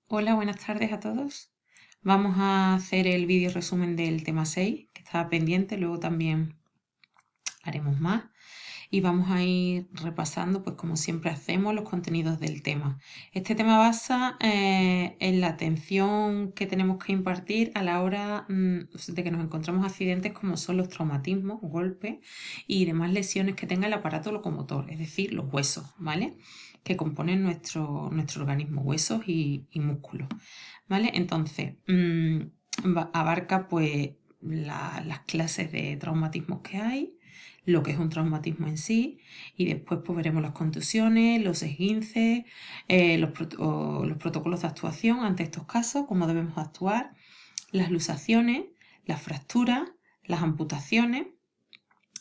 Hola, buenas tardes a todos. Vamos a hacer el vídeo resumen del tema 6, que estaba pendiente, luego también haremos más. Y vamos a ir repasando, pues como siempre hacemos, los contenidos del tema. Este tema basa en la atención que tenemos que impartir a la hora de que nos encontramos accidentes como son los traumatismos, golpes y demás lesiones que tenga el aparato locomotor, es decir, los huesos, ¿vale? Que componen nuestro organismo, huesos y músculos, ¿vale? Entonces, abarca pues las clases de traumatismos que hay, lo que es un traumatismo en sí, y después pues veremos las contusiones, los esguinces, los protocolos de actuación ante estos casos, cómo debemos actuar, las luxaciones, las fracturas, las amputaciones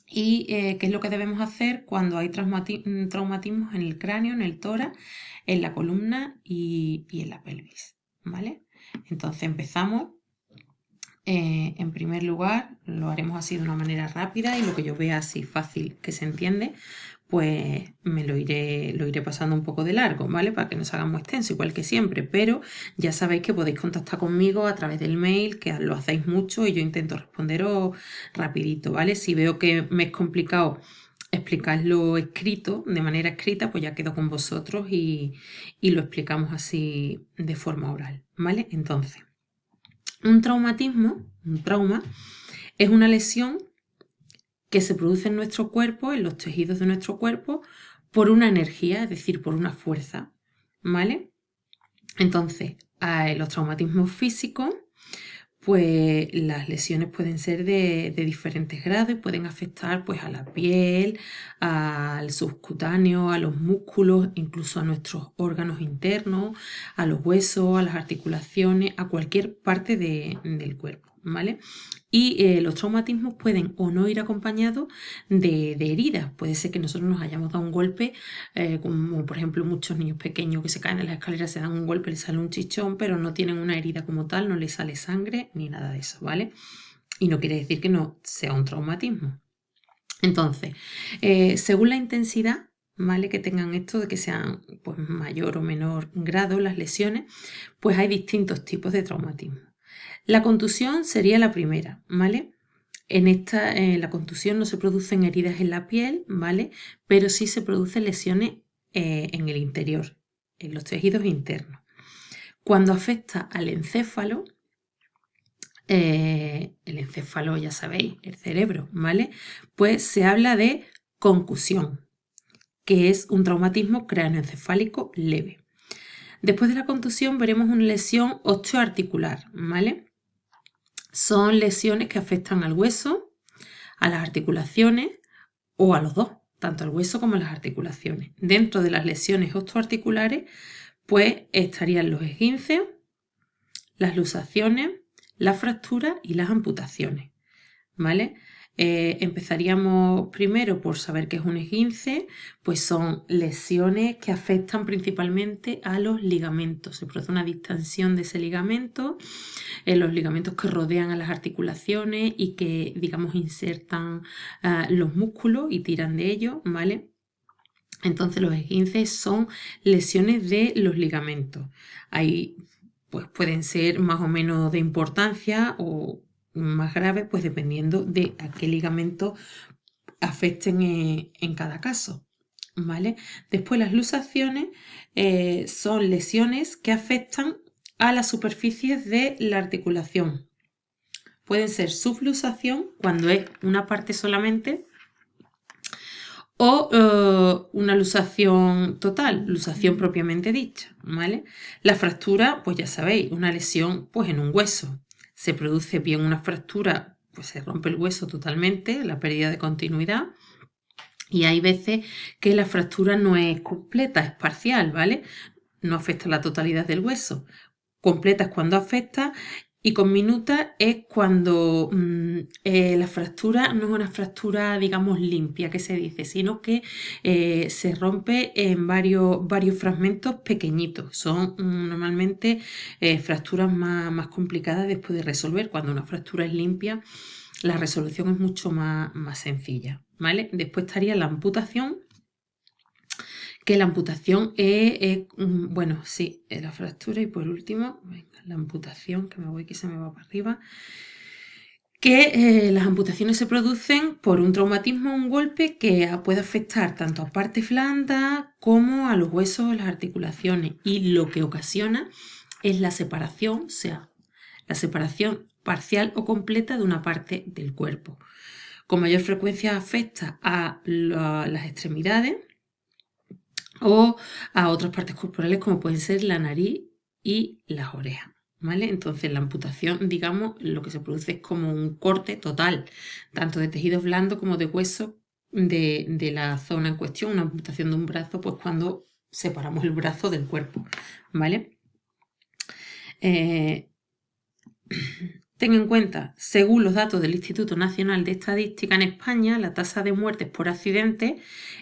y qué es lo que debemos hacer cuando hay traumatismos en el cráneo, en el tórax, en la columna y en la pelvis, ¿vale? Entonces empezamos. En primer lugar, lo haremos así de una manera rápida y lo que yo vea así fácil que se entiende, pues me lo iré pasando un poco de largo, ¿vale? Para que no se haga muy extenso, igual que siempre, pero ya sabéis que podéis contactar conmigo a través del mail, que lo hacéis mucho y yo intento responderos rapidito, ¿vale? Si veo que me es complicado explicarlo escrito, de manera escrita, pues ya quedo con vosotros y lo explicamos así de forma oral, ¿vale? Entonces, un trauma, es una lesión que se produce en nuestro cuerpo, en los tejidos de nuestro cuerpo, por una energía, es decir, por una fuerza, ¿vale? Entonces, los traumatismos físicos, pues las lesiones pueden ser de diferentes grados y pueden afectar pues a la piel, al subcutáneo, a los músculos, incluso a nuestros órganos internos, a los huesos, a las articulaciones, a cualquier parte del cuerpo, ¿vale? Y los traumatismos pueden o no ir acompañados de heridas. Puede ser que nosotros nos hayamos dado un golpe, como por ejemplo muchos niños pequeños que se caen en las escaleras, se dan un golpe, les sale un chichón, pero no tienen una herida como tal, no les sale sangre ni nada de eso, ¿vale? Y no quiere decir que no sea un traumatismo. Entonces, según la intensidad, ¿vale? Que tengan esto de que sean pues, mayor o menor grado las lesiones, pues hay distintos tipos de traumatismo. La contusión sería la primera, ¿vale? La contusión no se producen heridas en la piel, ¿vale? Pero sí se producen lesiones en el interior, en los tejidos internos. Cuando afecta al encéfalo, el encéfalo, ya sabéis, el cerebro, ¿vale? Pues se habla de concusión, que es un traumatismo cráneoencefálico leve. Después de la contusión veremos una lesión osteoarticular, ¿vale? Son lesiones que afectan al hueso, a las articulaciones o a los dos, tanto al hueso como a las articulaciones. Dentro de las lesiones osteoarticulares, pues estarían los esguinces, las luxaciones, las fracturas y las amputaciones, ¿vale? Empezaríamos primero por saber qué es un esguince, pues son lesiones que afectan principalmente a los ligamentos. Se produce una distensión de ese ligamento, los ligamentos que rodean a las articulaciones y que, digamos, insertan los músculos y tiran de ellos, ¿vale? Entonces los esguinces son lesiones de los ligamentos. Ahí pues pueden ser más o menos de importancia o más graves, pues dependiendo de a qué ligamento afecten en cada caso, ¿vale? Después las luxaciones son lesiones que afectan a las superficies de la articulación. Pueden ser subluxación, cuando es una parte solamente, o una luxación total, luxación propiamente dicha, ¿vale? La fractura, pues ya sabéis, una lesión pues en un hueso. Se produce bien una fractura, pues se rompe el hueso totalmente, la pérdida de continuidad. Y hay veces que la fractura no es completa, es parcial, ¿vale? No afecta la totalidad del hueso. Completa es cuando afecta y con minuta es cuando la fractura no es una fractura, digamos, limpia, que se dice, sino que se rompe en varios fragmentos pequeñitos. Son normalmente fracturas más complicadas después de resolver. Cuando una fractura es limpia, la resolución es mucho más sencilla, ¿vale? Después estaría la amputación, que la amputación bueno, sí, la fractura y por último, venga, la amputación, que me voy que se me va para arriba, que las amputaciones se producen por un traumatismo o un golpe que puede afectar tanto a partes blandas como a los huesos o las articulaciones, y lo que ocasiona es la separación, o sea, la separación parcial o completa de una parte del cuerpo. Con mayor frecuencia afecta a las extremidades o a otras partes corporales como pueden ser la nariz y las orejas, ¿vale? Entonces la amputación, digamos, lo que se produce es como un corte total, tanto de tejidos blandos como de hueso de la zona en cuestión. Una amputación de un brazo, pues cuando separamos el brazo del cuerpo, ¿vale? Ten en cuenta, según los datos del Instituto Nacional de Estadística en España, la tasa de muertes por accidente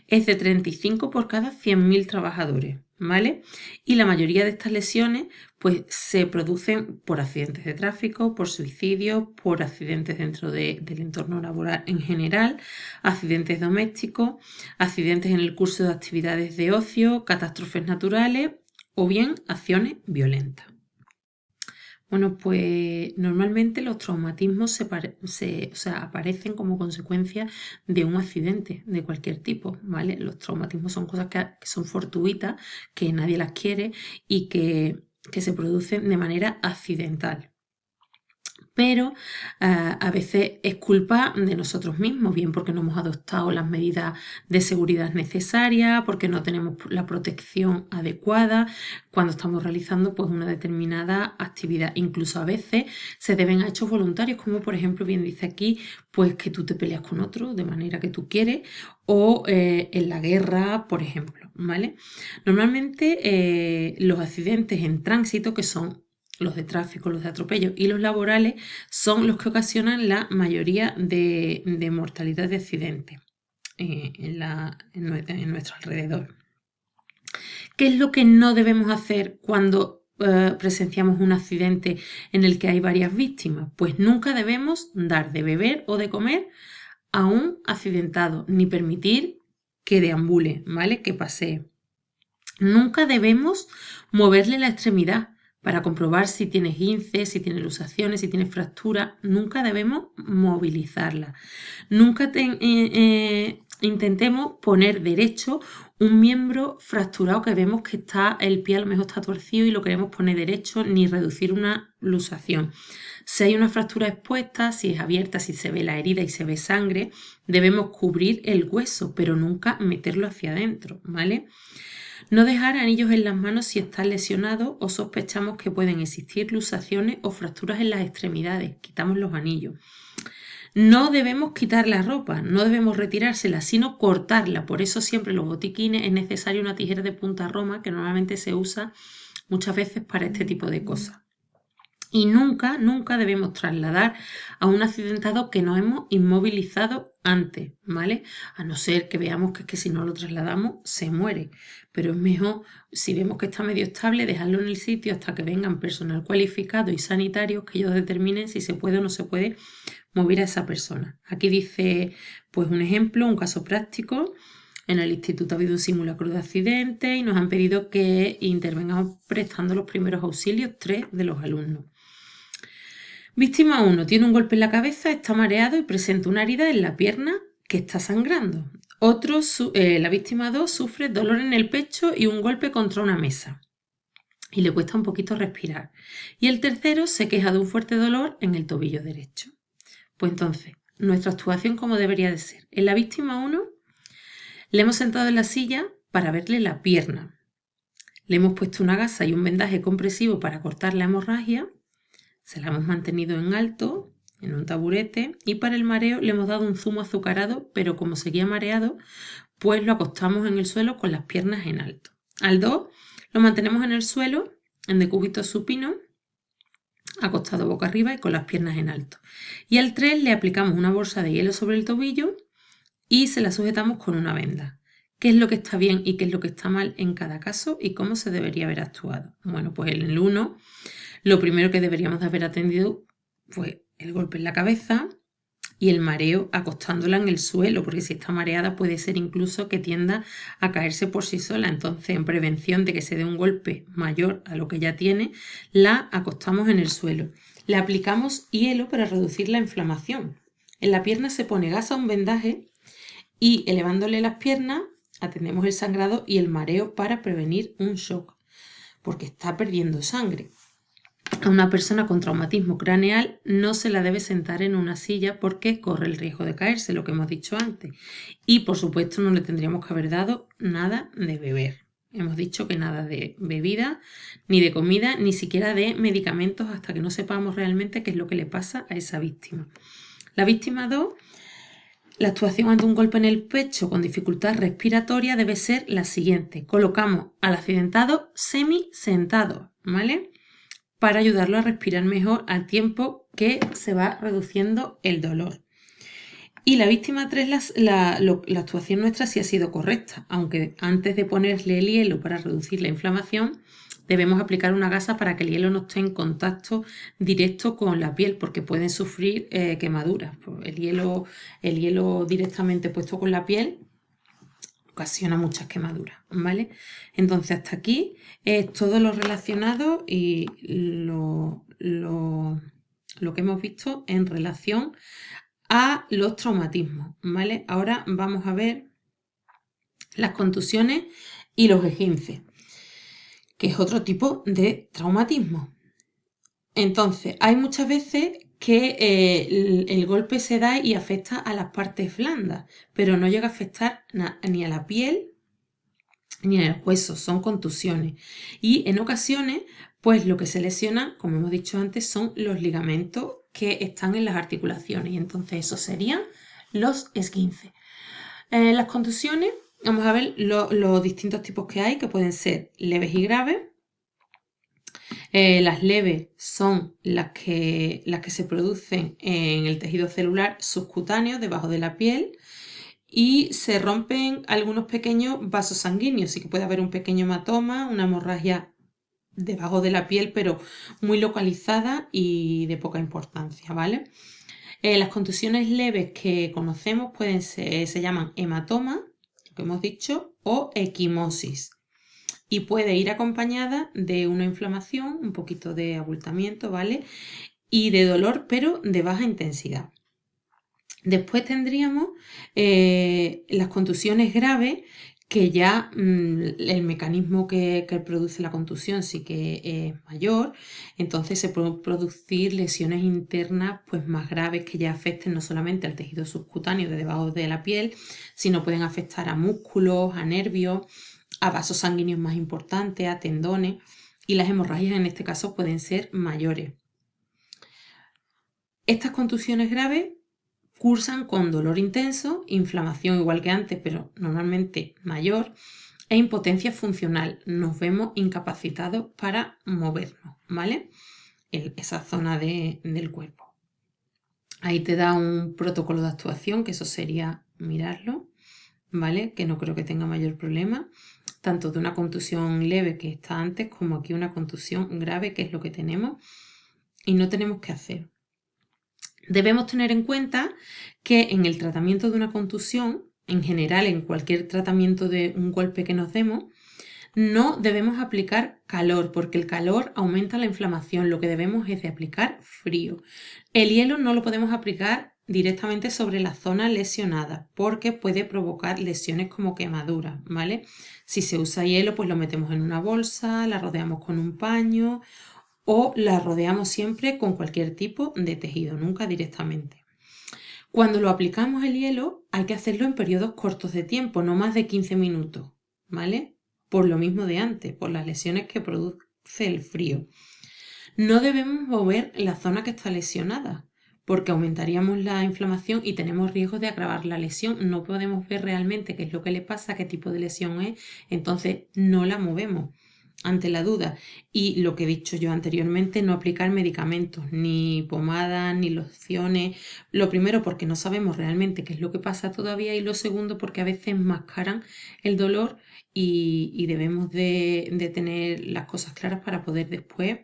es de 35 por cada 100.000 trabajadores, ¿vale? Y la mayoría de estas lesiones pues se producen por accidentes de tráfico, por suicidios, por accidentes dentro del entorno laboral en general, accidentes domésticos, accidentes en el curso de actividades de ocio, catástrofes naturales o bien acciones violentas. Bueno, pues normalmente los traumatismos aparecen como consecuencia de un accidente de cualquier tipo, ¿vale? Los traumatismos son cosas que son fortuitas, que nadie las quiere y que se producen de manera accidental. Pero a veces es culpa de nosotros mismos, bien porque no hemos adoptado las medidas de seguridad necesarias, porque no tenemos la protección adecuada cuando estamos realizando pues, una determinada actividad. Incluso a veces se deben a hechos voluntarios, como por ejemplo bien dice aquí, pues que tú te peleas con otro de manera que tú quieres, o en la guerra, por ejemplo, ¿vale? Normalmente los accidentes en tránsito, que son los de tráfico, los de atropello y los laborales, son los que ocasionan la mayoría de mortalidad de accidentes en nuestro alrededor. ¿Qué es lo que no debemos hacer cuando presenciamos un accidente en el que hay varias víctimas? Pues nunca debemos dar de beber o de comer a un accidentado, ni permitir que deambule, ¿vale? Que pasee. Nunca debemos moverle la extremidad para comprobar si tiene esguince, si tiene luxaciones, si tiene fractura. Nunca debemos movilizarla. Nunca intentemos poner derecho un miembro fracturado que vemos que está, el pie a lo mejor está torcido y lo queremos poner derecho, ni reducir una luxación. Si hay una fractura expuesta, si es abierta, si se ve la herida y se ve sangre, debemos cubrir el hueso, pero nunca meterlo hacia adentro, ¿vale? No dejar anillos en las manos si está lesionado o sospechamos que pueden existir luxaciones o fracturas en las extremidades. Quitamos los anillos. No debemos quitar la ropa, no debemos retirársela, sino cortarla. Por eso siempre los botiquines es necesaria una tijera de punta roma que normalmente se usa muchas veces para este tipo de cosas. Y nunca, nunca debemos trasladar a un accidentado que nos hemos inmovilizado antes, ¿vale? A no ser que veamos que si no lo trasladamos se muere. Pero es mejor, si vemos que está medio estable, dejarlo en el sitio hasta que vengan personal cualificado y sanitarios que ellos determinen si se puede o no se puede mover a esa persona. Aquí dice, pues un ejemplo, un caso práctico. En el instituto ha habido un simulacro de accidente y nos han pedido que intervengamos prestando los primeros auxilios 3 de los alumnos. Víctima 1 tiene un golpe en la cabeza, está mareado y presenta una herida en la pierna que está sangrando. La víctima 2 sufre dolor en el pecho y un golpe contra una mesa y le cuesta un poquito respirar. Y el tercero se queja de un fuerte dolor en el tobillo derecho. Pues entonces, nuestra actuación ¿cómo debería de ser? En la víctima 1 le hemos sentado en la silla para verle la pierna. Le hemos puesto una gasa y un vendaje compresivo para cortar la hemorragia. Se la hemos mantenido en alto, en un taburete, y para el mareo le hemos dado un zumo azucarado, pero como seguía mareado, pues lo acostamos en el suelo con las piernas en alto. Al 2 lo mantenemos en el suelo, en decúbito supino, acostado boca arriba y con las piernas en alto. Y al 3 le aplicamos una bolsa de hielo sobre el tobillo y se la sujetamos con una venda. ¿Qué es lo que está bien y qué es lo que está mal en cada caso y cómo se debería haber actuado? Bueno, pues en el 1 lo primero que deberíamos de haber atendido fue el golpe en la cabeza y el mareo acostándola en el suelo, porque si está mareada puede ser incluso que tienda a caerse por sí sola. Entonces, en prevención de que se dé un golpe mayor a lo que ya tiene, la acostamos en el suelo. Le aplicamos hielo para reducir la inflamación. En la pierna se pone gasa, un vendaje, y elevándole las piernas atendemos el sangrado y el mareo para prevenir un shock, porque está perdiendo sangre. A una persona con traumatismo craneal no se la debe sentar en una silla porque corre el riesgo de caerse, lo que hemos dicho antes. Y por supuesto no le tendríamos que haber dado nada de beber. Hemos dicho que nada de bebida, ni de comida, ni siquiera de medicamentos hasta que no sepamos realmente qué es lo que le pasa a esa víctima. La víctima 2, la actuación ante un golpe en el pecho con dificultad respiratoria debe ser la siguiente. Colocamos al accidentado semi-sentado, ¿vale? Para ayudarlo a respirar mejor al tiempo que se va reduciendo el dolor. Y la víctima 3, la actuación nuestra sí ha sido correcta, aunque antes de ponerle el hielo para reducir la inflamación, debemos aplicar una gasa para que el hielo no esté en contacto directo con la piel, porque pueden sufrir quemaduras. El hielo directamente puesto con la piel ocasiona muchas quemaduras, ¿vale? Entonces hasta aquí es todo lo relacionado y lo que hemos visto en relación a los traumatismos, ¿vale? Ahora vamos a ver las contusiones y los esguinces, que es otro tipo de traumatismo. Entonces, hay muchas veces que el golpe se da y afecta a las partes blandas, pero no llega a afectar ni a la piel ni en el hueso, son contusiones. Y en ocasiones, pues lo que se lesiona, como hemos dicho antes, son los ligamentos que están en las articulaciones. Y entonces esos serían los esguinces. Las contusiones, vamos a ver los distintos tipos que hay, que pueden ser leves y graves. Las leves son las que se producen en el tejido celular subcutáneo, debajo de la piel, y se rompen algunos pequeños vasos sanguíneos. Sí que puede haber un pequeño hematoma, una hemorragia debajo de la piel, pero muy localizada y de poca importancia, ¿vale? Las contusiones leves que conocemos se llaman hematoma, lo que hemos dicho, o equimosis. Y puede ir acompañada de una inflamación, un poquito de abultamiento, ¿vale? Y de dolor, pero de baja intensidad. Después tendríamos las contusiones graves, que ya el mecanismo que produce la contusión sí que es mayor, entonces se pueden producir lesiones internas pues más graves que ya afecten no solamente al tejido subcutáneo de debajo de la piel, sino pueden afectar a músculos, a nervios, a vasos sanguíneos más importantes, a tendones, y las hemorragias en este caso pueden ser mayores. Estas contusiones graves cursan con dolor intenso, inflamación igual que antes, pero normalmente mayor, e impotencia funcional. Nos vemos incapacitados para movernos, ¿vale? Esa zona del cuerpo. Ahí te da un protocolo de actuación, que eso sería mirarlo, ¿vale? Que no creo que tenga mayor problema, tanto de una contusión leve que está antes, como aquí una contusión grave, que es lo que tenemos, y no tenemos que hacer. Debemos tener en cuenta que en el tratamiento de una contusión, en general en cualquier tratamiento de un golpe que nos demos, no debemos aplicar calor, porque el calor aumenta la inflamación. Lo que debemos es de aplicar frío. El hielo no lo podemos aplicar directamente sobre la zona lesionada, porque puede provocar lesiones como quemaduras, ¿vale? Si se usa hielo, pues lo metemos en una bolsa, la rodeamos con un paño o la rodeamos siempre con cualquier tipo de tejido, nunca directamente. Cuando lo aplicamos el hielo hay que hacerlo en periodos cortos de tiempo, no más de 15 minutos, ¿vale? Por lo mismo de antes, por las lesiones que produce el frío. No debemos mover la zona que está lesionada, porque aumentaríamos la inflamación y tenemos riesgo de agravar la lesión. No podemos ver realmente qué es lo que le pasa, qué tipo de lesión es, entonces no la movemos ante la duda. Y lo que he dicho yo anteriormente, no aplicar medicamentos, ni pomadas, ni lociones. Lo primero, porque no sabemos realmente qué es lo que pasa todavía, y lo segundo, porque a veces enmascaran el dolor y debemos de tener las cosas claras para poder después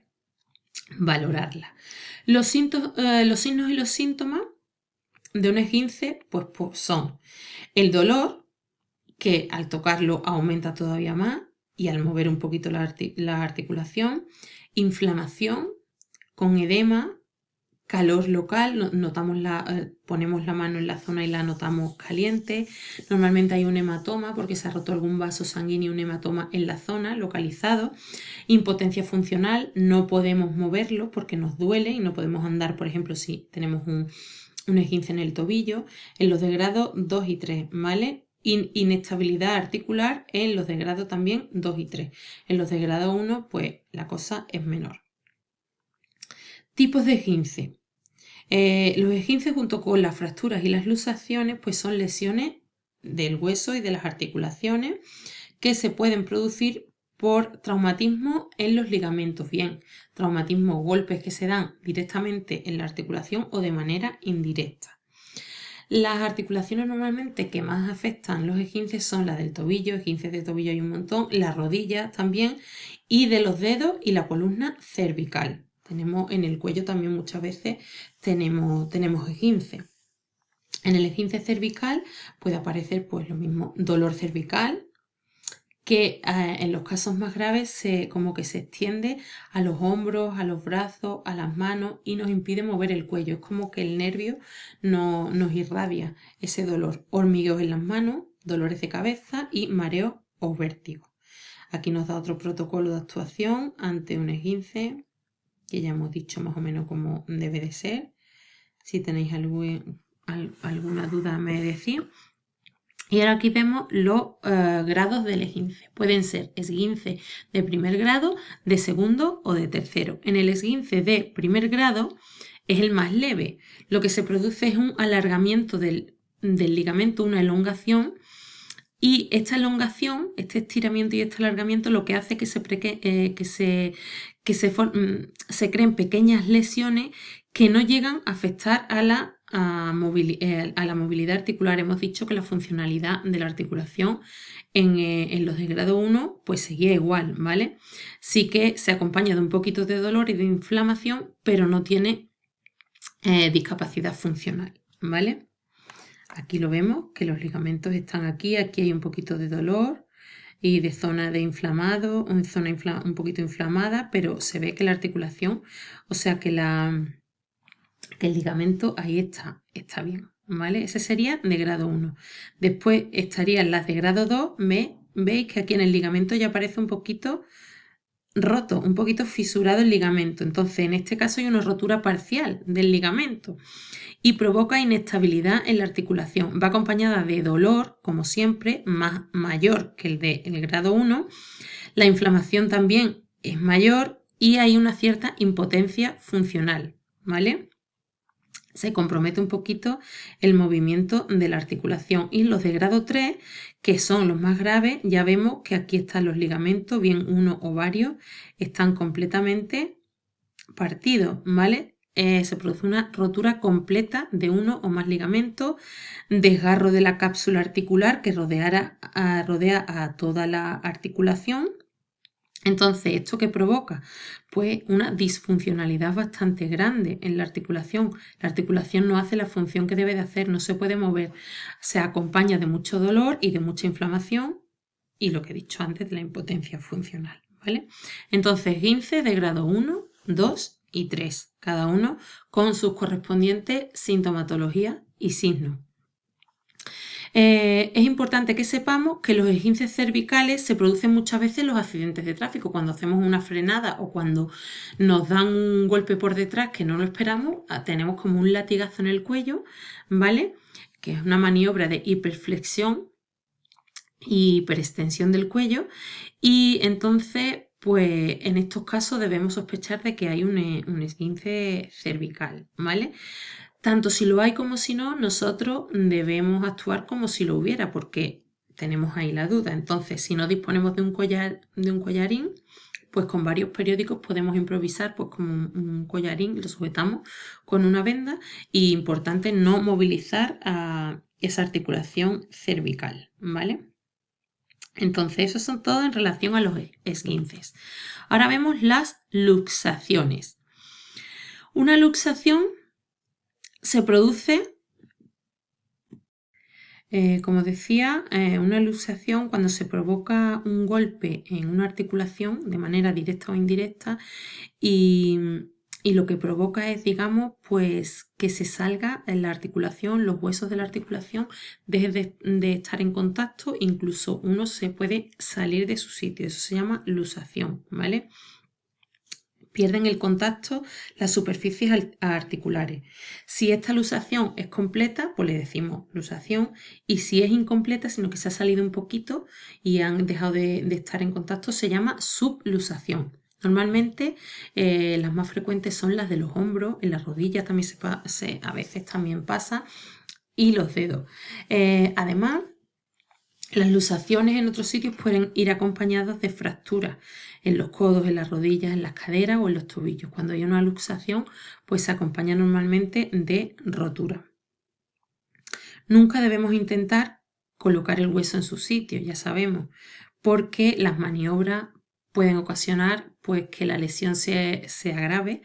valorarla. Los signos y los síntomas de un esguince pues son el dolor, que al tocarlo aumenta todavía más y al mover un poquito la articulación, inflamación con edema, calor local, ponemos la mano en la zona y la notamos caliente. Normalmente hay un hematoma porque se ha roto algún vaso sanguíneo, un hematoma en la zona localizado. Impotencia funcional, no podemos moverlo porque nos duele y no podemos andar, por ejemplo, si tenemos un esguince en el tobillo. En los de grado 2 y 3, ¿vale? Inestabilidad articular en los de grado también 2 y 3. En los de grado 1, pues la cosa es menor. Tipos de esguince. Los esguinces junto con las fracturas y las luxaciones pues son lesiones del hueso y de las articulaciones que se pueden producir por traumatismo en los ligamentos, bien, traumatismo, golpes que se dan directamente en la articulación o de manera indirecta. Las articulaciones normalmente que más afectan los esguinces son las del tobillo, esguinces de tobillo hay un montón, las rodillas también, y de los dedos y la columna cervical. Tenemos en el cuello también muchas veces tenemos esguince. En el esguince cervical puede aparecer pues lo mismo, dolor cervical, que en los casos más graves como que se extiende a los hombros, a los brazos, a las manos y nos impide mover el cuello. Es como que el nervio nos irradia ese dolor. Hormigueos en las manos, dolores de cabeza y mareo o vértigo. Aquí nos da otro protocolo de actuación ante un esguince, que ya hemos dicho más o menos cómo debe de ser. Si tenéis alguna duda me decís. Y ahora aquí vemos los grados del esguince. Pueden ser esguince de primer grado, de segundo o de tercero. En el esguince de primer grado es el más leve. Lo que se produce es un alargamiento del ligamento, una elongación. Y esta elongación, este estiramiento y este alargamiento lo que hace es que se creen pequeñas lesiones que no llegan a afectar a la movilidad articular. Hemos dicho que la funcionalidad de la articulación en los de grado 1 pues seguía igual, ¿vale? Sí que se acompaña de un poquito de dolor y de inflamación, pero no tiene discapacidad funcional, ¿vale? Aquí lo vemos, que los ligamentos están aquí hay un poquito de dolor y de zona de inflamado, zona un poquito inflamada, pero se ve que la articulación, o sea que el ligamento ahí está bien, ¿vale? Ese sería de grado 1. Después estarían las de grado 2, veis que aquí en el ligamento ya aparece un poquito roto, un poquito fisurado el ligamento. Entonces, en este caso hay una rotura parcial del ligamento y provoca inestabilidad en la articulación. Va acompañada de dolor, como siempre, mayor que el del grado 1. La inflamación también es mayor y hay una cierta impotencia funcional, ¿vale? Se compromete un poquito el movimiento de la articulación. Y los de grado 3, que son los más graves, ya vemos que aquí están los ligamentos, bien uno o varios, están completamente partidos, ¿vale? Se produce una rotura completa de uno o más ligamentos, desgarro de la cápsula articular que rodea a toda la articulación. Entonces, ¿esto qué provoca? Pues una disfuncionalidad bastante grande en la articulación. La articulación no hace la función que debe de hacer, no se puede mover. Se acompaña de mucho dolor y de mucha inflamación y lo que he dicho antes de la impotencia funcional, ¿vale? Entonces, esguince de grado 1, 2 y 3, cada uno con sus correspondientes sintomatologías y signos. Es importante que sepamos que los esguinces cervicales se producen muchas veces en los accidentes de tráfico. Cuando hacemos una frenada o cuando nos dan un golpe por detrás que no lo esperamos, tenemos como un latigazo en el cuello, ¿vale? Que es una maniobra de hiperflexión y hiperextensión del cuello. Y entonces, pues en estos casos debemos sospechar de que hay un esguince cervical, ¿vale? Tanto si lo hay como si no, nosotros debemos actuar como si lo hubiera, porque tenemos ahí la duda. Entonces, si no disponemos de un collarín, pues con varios periódicos podemos improvisar pues como un collarín, lo sujetamos con una venda y importante no movilizar a esa articulación cervical, ¿vale? Entonces, eso son todo en relación a los esguinces. Ahora vemos las luxaciones. Una luxación se produce Como decía, una luxación cuando se provoca un golpe en una articulación de manera directa o indirecta y, y lo que provoca es, digamos, pues que se salga en la articulación, los huesos de la articulación dejen de estar en contacto, incluso uno se puede salir de su sitio, eso se llama luxación, ¿vale? Pierden el contacto las superficies articulares. Si esta luxación es completa, pues le decimos luxación, y si es incompleta, sino que se ha salido un poquito y han dejado de estar en contacto, se llama subluxación. Normalmente las más frecuentes son las de los hombros, en las rodillas también a veces también pasa, y los dedos. Además, las luxaciones en otros sitios pueden ir acompañadas de fracturas en los codos, en las rodillas, en las caderas o en los tobillos. Cuando hay una luxación, pues se acompaña normalmente de rotura. Nunca debemos intentar colocar el hueso en su sitio, ya sabemos, porque las maniobras pueden ocasionar pues, que la lesión se agrave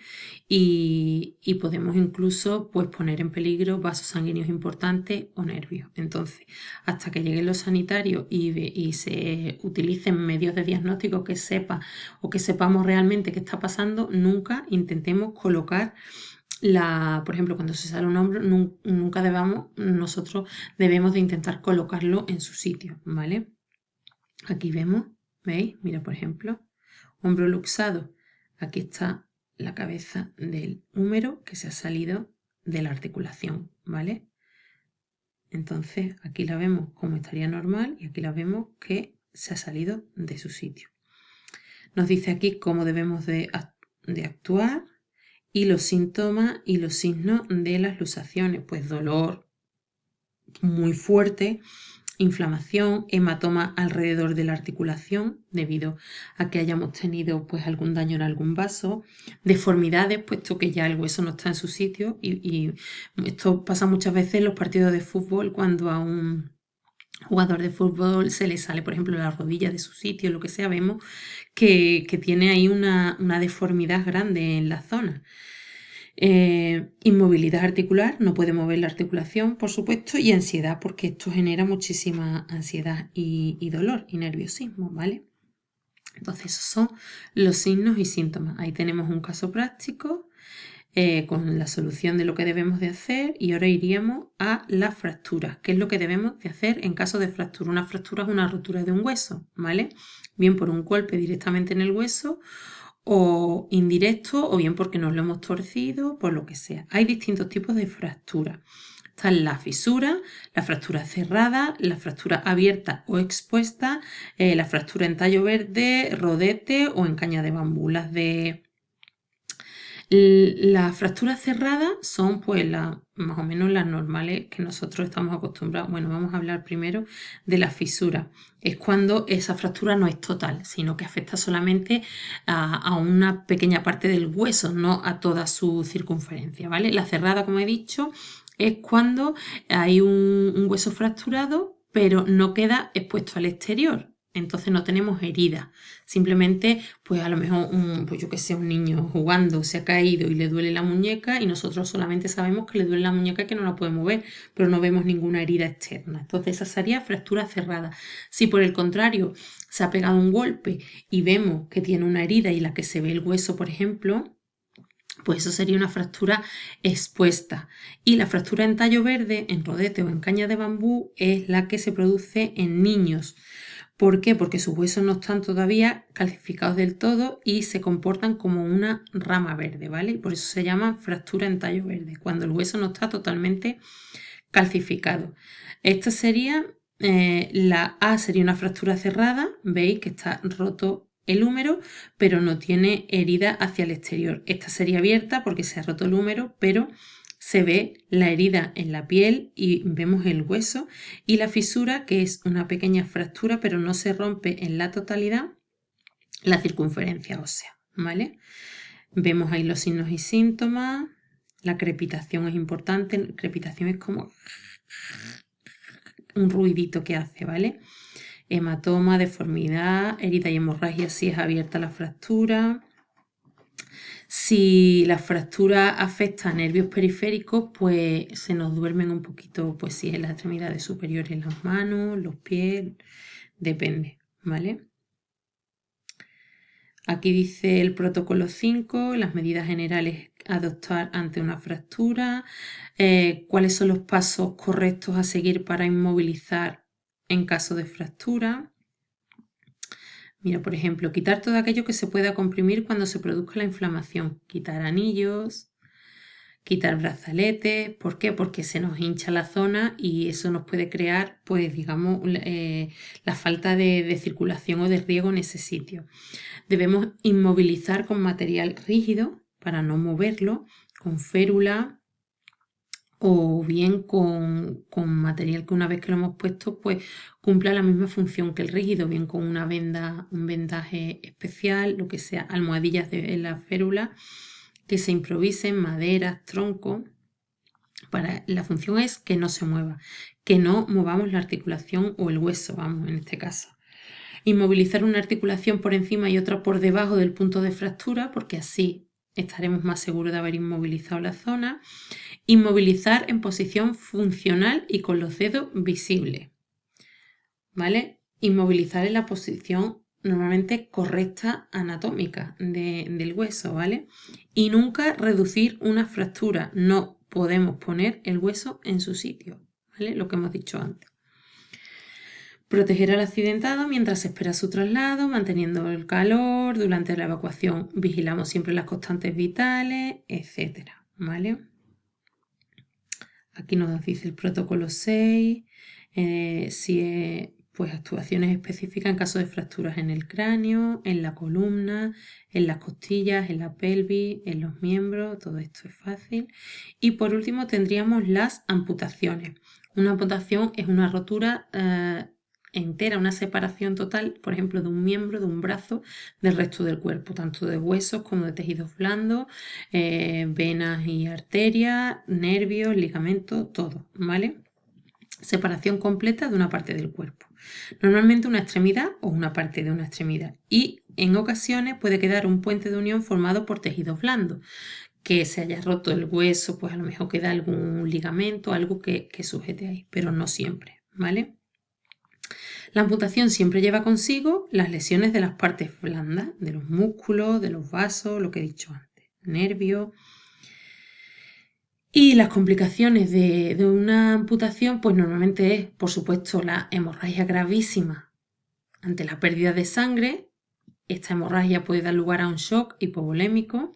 y podemos incluso pues, poner en peligro vasos sanguíneos importantes o nervios. Entonces, hasta que lleguen los sanitarios y se utilicen medios de diagnóstico que sepa o que sepamos realmente qué está pasando, nunca intentemos colocar por ejemplo, cuando se sale un hombro, nunca nosotros debemos de intentar colocarlo en su sitio, ¿vale? Aquí vemos, ¿veis? Mira, por ejemplo, hombro luxado. Aquí está la cabeza del húmero que se ha salido de la articulación, ¿vale? Entonces, aquí la vemos como estaría normal y aquí la vemos que se ha salido de su sitio. Nos dice aquí cómo debemos de actuar y los síntomas y los signos de las luxaciones, pues dolor muy fuerte, inflamación, hematoma alrededor de la articulación debido a que hayamos tenido pues algún daño en algún vaso, deformidades puesto que ya el hueso no está en su sitio y esto pasa muchas veces en los partidos de fútbol cuando a un jugador de fútbol se le sale por ejemplo la rodilla de su sitio, lo que sea, vemos que tiene ahí una deformidad grande en la zona. Inmovilidad articular, no puede mover la articulación, por supuesto, y ansiedad, porque esto genera muchísima ansiedad y dolor y nerviosismo, ¿vale? Entonces, esos son los signos y síntomas. Ahí tenemos un caso práctico con la solución de lo que debemos de hacer y ahora iríamos a las fracturas. ¿Qué es lo que debemos de hacer en caso de fractura? Una fractura es una rotura de un hueso, ¿vale? Bien por un golpe directamente en el hueso o indirecto o bien porque nos lo hemos torcido, por lo que sea. Hay distintos tipos de fracturas. Están la fisura, la fractura cerrada, la fractura abierta o expuesta, la fractura en tallo verde, rodete o en caña de bambú. Las fracturas cerradas son pues más o menos las normales que nosotros estamos acostumbrados. Bueno, vamos a hablar primero de la fisura. Es cuando esa fractura no es total, sino que afecta solamente a una pequeña parte del hueso, no a toda su circunferencia, ¿vale? La cerrada, como he dicho, es cuando hay un hueso fracturado, pero no queda expuesto al exterior. Entonces no tenemos heridas. Simplemente, pues a lo mejor, pues yo que sé, un niño jugando se ha caído y le duele la muñeca y nosotros solamente sabemos que le duele la muñeca y que no la puede mover, pero no vemos ninguna herida externa. Entonces esa sería fractura cerrada. Si por el contrario se ha pegado un golpe y vemos que tiene una herida y la que se ve el hueso, por ejemplo, pues eso sería una fractura expuesta. Y la fractura en tallo verde, en rodete o en caña de bambú, es la que se produce en niños. ¿Por qué? Porque sus huesos no están todavía calcificados del todo y se comportan como una rama verde, ¿vale? Por eso se llama fractura en tallo verde, cuando el hueso no está totalmente calcificado. Esta sería, la A sería una fractura cerrada, veis que está roto el húmero, pero no tiene herida hacia el exterior. Esta sería abierta porque se ha roto el húmero, pero se ve la herida en la piel y vemos el hueso, y la fisura, que es una pequeña fractura, pero no se rompe en la totalidad la circunferencia ósea, ¿vale? Vemos ahí los signos y síntomas. La crepitación es importante. Crepitación es como un ruidito que hace, ¿vale? Hematoma, deformidad, herida y hemorragia si es abierta la fractura. Si la fractura afecta a nervios periféricos, pues se nos duermen un poquito, pues si es en las extremidades superiores, las manos, los pies, depende, ¿vale? Aquí dice el protocolo 5, las medidas generales a adoptar ante una fractura, cuáles son los pasos correctos a seguir para inmovilizar en caso de fractura. Mira, por ejemplo, quitar todo aquello que se pueda comprimir cuando se produzca la inflamación. Quitar anillos, quitar brazaletes. ¿Por qué? Porque se nos hincha la zona y eso nos puede crear, pues digamos, la falta de circulación o de riego en ese sitio. Debemos inmovilizar con material rígido para no moverlo, con férula o bien con material que una vez que lo hemos puesto, pues cumpla la misma función que el rígido, bien con una venda, un vendaje especial, lo que sea, almohadillas en la férula que se improvisen, maderas, troncos. La función es que no se mueva, que no movamos la articulación o el hueso, vamos, en este caso. Inmovilizar una articulación por encima y otra por debajo del punto de fractura, porque así estaremos más seguros de haber inmovilizado la zona. Inmovilizar en posición funcional y con los dedos visibles, ¿vale? Inmovilizar en la posición normalmente correcta anatómica del hueso, ¿vale? Y nunca reducir una fractura. No podemos poner el hueso en su sitio, ¿vale? Lo que hemos dicho antes. Proteger al accidentado mientras se espera su traslado, manteniendo el calor. Durante la evacuación vigilamos siempre las constantes vitales, etcétera, ¿vale? Aquí nos dice el protocolo 6, pues actuaciones específicas en caso de fracturas en el cráneo, en la columna, en las costillas, en la pelvis, en los miembros, todo esto es fácil. Y por último tendríamos las amputaciones. Una amputación es una rotura entera, una separación total, por ejemplo, de un miembro, de un brazo, del resto del cuerpo, tanto de huesos como de tejidos blandos, venas y arterias, nervios, ligamentos, todo, ¿vale? Separación completa de una parte del cuerpo. Normalmente una extremidad o una parte de una extremidad. Y en ocasiones puede quedar un puente de unión formado por tejidos blandos. Que se haya roto el hueso, pues a lo mejor queda algún ligamento, algo que sujete ahí, pero no siempre, ¿vale? La amputación siempre lleva consigo las lesiones de las partes blandas, de los músculos, de los vasos, lo que he dicho antes, nervios. Y las complicaciones de una amputación, pues normalmente es, por supuesto, la hemorragia gravísima ante la pérdida de sangre. Esta hemorragia puede dar lugar a un shock hipovolémico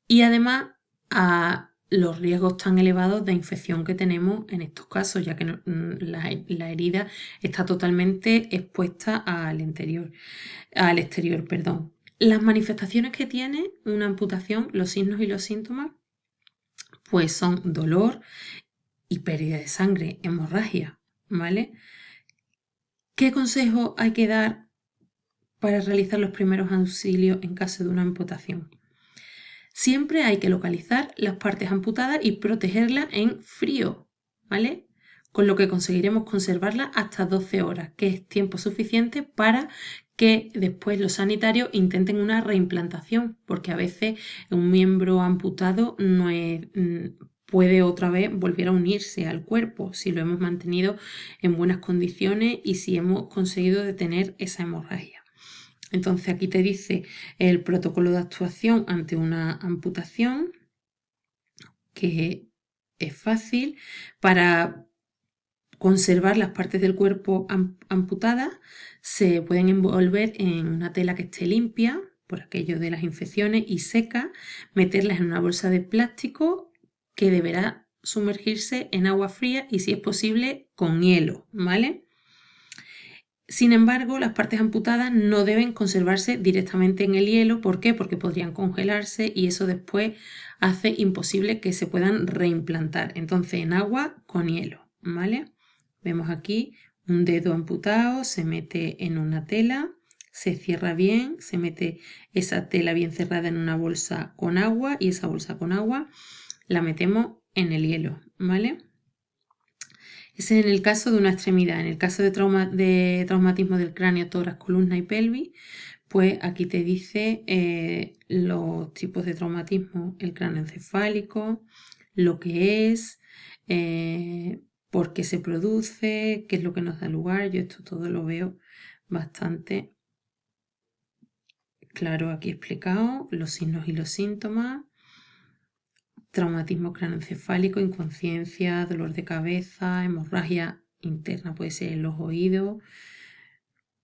y además a los riesgos tan elevados de infección que tenemos en estos casos, ya que la herida está totalmente expuesta al exterior. Las manifestaciones que tiene una amputación, los signos y los síntomas, pues son dolor y pérdida de sangre, hemorragia, ¿vale? ¿Qué consejo hay que dar para realizar los primeros auxilios en caso de una amputación? Siempre hay que localizar las partes amputadas y protegerlas en frío, ¿vale? Con lo que conseguiremos conservarlas hasta 12 horas, que es tiempo suficiente para que después los sanitarios intenten una reimplantación, porque a veces un miembro amputado no puede otra vez volver a unirse al cuerpo si lo hemos mantenido en buenas condiciones y si hemos conseguido detener esa hemorragia. Entonces aquí te dice el protocolo de actuación ante una amputación, que es fácil. Para conservar las partes del cuerpo amputadas se pueden envolver en una tela que esté limpia por aquello de las infecciones y seca, meterlas en una bolsa de plástico que deberá sumergirse en agua fría y si es posible con hielo, ¿vale? Sin embargo, las partes amputadas no deben conservarse directamente en el hielo. ¿Por qué? Porque podrían congelarse y eso después hace imposible que se puedan reimplantar. Entonces, en agua con hielo, ¿vale? Vemos aquí un dedo amputado, se mete en una tela, se cierra bien, se mete esa tela bien cerrada en una bolsa con agua y esa bolsa con agua la metemos en el hielo, ¿vale? Ese es en el caso de una extremidad. En el caso de traumatismo del cráneo, tórax, columna y pelvis, pues aquí te dice los tipos de traumatismo, el cráneoencefálico, lo que es, por qué se produce, qué es lo que nos da lugar. Yo esto todo lo veo bastante claro aquí explicado, los signos y los síntomas, traumatismo cráneoencefálico, inconsciencia, dolor de cabeza, hemorragia interna, puede ser en los oídos,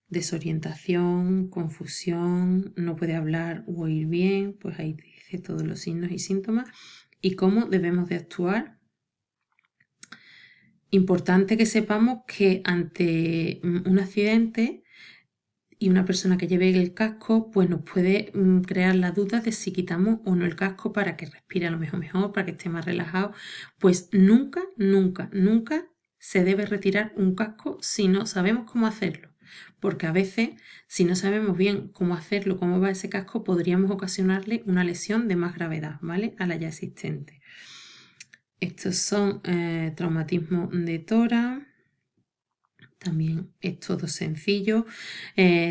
desorientación, confusión, no puede hablar o oír bien, pues ahí te dice todos los signos y síntomas y cómo debemos de actuar. Importante que sepamos que ante un accidente y una persona que lleve el casco, pues nos puede crear la duda de si quitamos o no el casco para que respire a lo mejor, para que esté más relajado. Pues nunca, nunca, nunca se debe retirar un casco si no sabemos cómo hacerlo. Porque a veces, si no sabemos bien cómo hacerlo, cómo va ese casco, podríamos ocasionarle una lesión de más gravedad, ¿vale? A la ya existente. Estos son traumatismos de tórax. También es todo sencillo.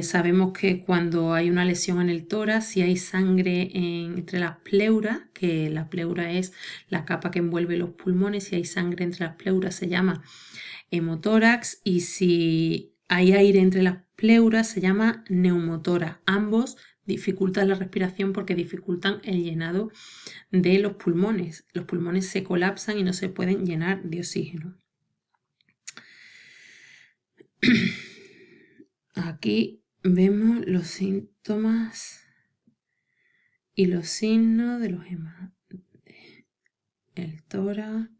Sabemos que cuando hay una lesión en el tórax, si hay sangre entre las pleuras, que la pleura es la capa que envuelve los pulmones, si hay sangre entre las pleuras se llama hemotórax y si hay aire entre las pleuras se llama neumotórax. Ambos dificultan la respiración porque dificultan el llenado de los pulmones. Los pulmones se colapsan y no se pueden llenar de oxígeno. Aquí vemos los síntomas y los signos de los el tórax.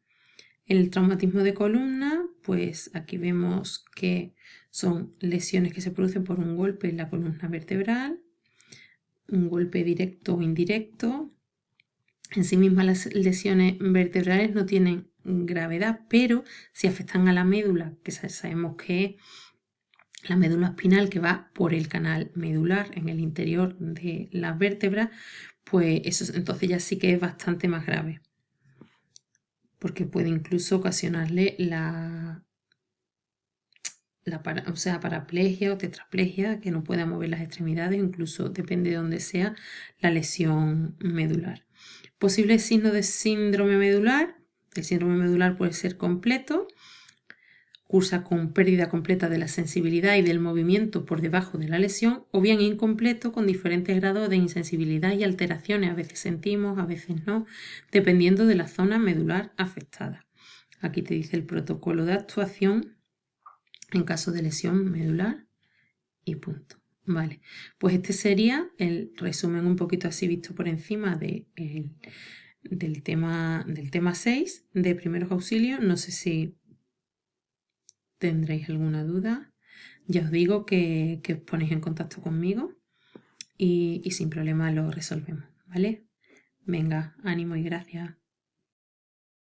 El traumatismo de columna, pues aquí vemos que son lesiones que se producen por un golpe en la columna vertebral, un golpe directo o indirecto. En sí mismas las lesiones vertebrales no tienen gravedad, pero si afectan a la médula, que sabemos que es la médula espinal que va por el canal medular en el interior de las vértebras, pues eso entonces ya sí que es bastante más grave, porque puede incluso ocasionarle paraplegia o tetraplegia, que no pueda mover las extremidades, incluso depende de dónde sea la lesión medular. Posibles signos de síndrome medular. El síndrome medular puede ser completo, cursa con pérdida completa de la sensibilidad y del movimiento por debajo de la lesión, o bien incompleto con diferentes grados de insensibilidad y alteraciones. A veces sentimos, a veces no, dependiendo de la zona medular afectada. Aquí te dice el protocolo de actuación en caso de lesión medular y punto. Vale, pues este sería el resumen un poquito así visto por encima del tema 6 de primeros auxilios. No sé si tendréis alguna duda. Ya os digo que os ponéis en contacto conmigo y sin problema lo resolvemos, ¿vale? Venga, ánimo y gracias.